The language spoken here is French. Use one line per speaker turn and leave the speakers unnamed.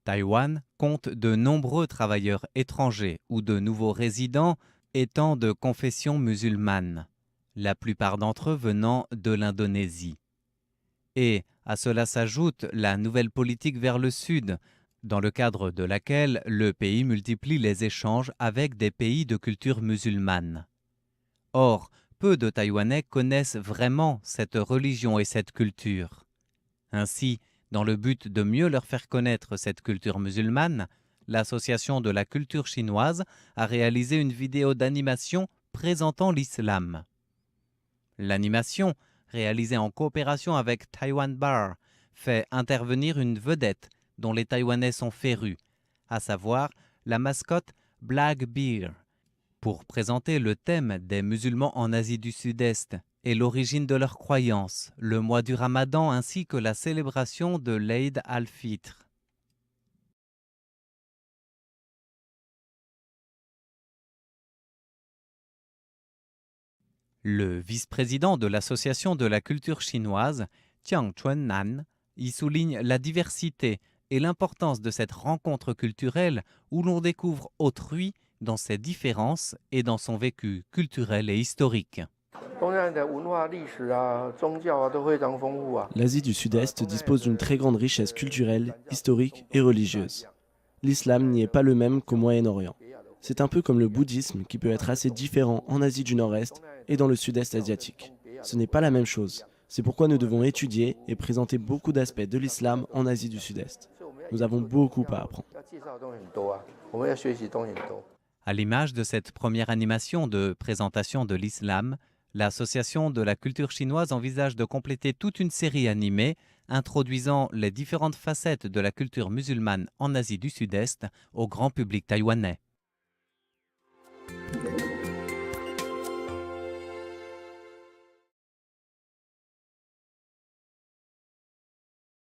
Taïwan compte de nombreux travailleurs étrangers ou de nouveaux résidents étant de confession musulmane, la plupart d'entre eux venant de l'Indonésie. Et à cela s'ajoute la nouvelle politique vers le sud, dans le cadre de laquelle le pays multiplie les échanges avec des pays de culture musulmane. Or, peu de Taïwanais connaissent vraiment cette religion et cette culture. Ainsi, dans le but de mieux leur faire connaître cette culture musulmane, l'Association de la culture chinoise a réalisé une vidéo d'animation présentant l'islam. L'animation, réalisée en coopération avec Taiwan Bar, fait intervenir une vedette dont les Taïwanais sont férus, à savoir la mascotte Black Bear, pour présenter le thème des musulmans en Asie du Sud-Est et l'origine de leurs croyances, le mois du Ramadan ainsi que la célébration de l'Eid al-Fitr. Le vice-président de l'Association de la culture chinoise, Jiang Chunnan, y souligne la diversité et l'importance de cette rencontre culturelle où l'on découvre autrui dans ses différences et dans son vécu culturel et historique.
L'Asie du Sud-Est dispose d'une très grande richesse culturelle, historique et religieuse. L'islam n'y est pas le même qu'au Moyen-Orient. C'est un peu comme le bouddhisme qui peut être assez différent en Asie du Nord-Est et dans le Sud-Est asiatique. Ce n'est pas la même chose. C'est pourquoi nous devons étudier et présenter beaucoup d'aspects de l'islam en Asie du Sud-Est. Nous avons beaucoup à apprendre.
À l'image de cette première animation de présentation de l'islam, l'Association de la culture chinoise envisage de compléter toute une série animée introduisant les différentes facettes de la culture musulmane en Asie du Sud-Est au grand public taïwanais.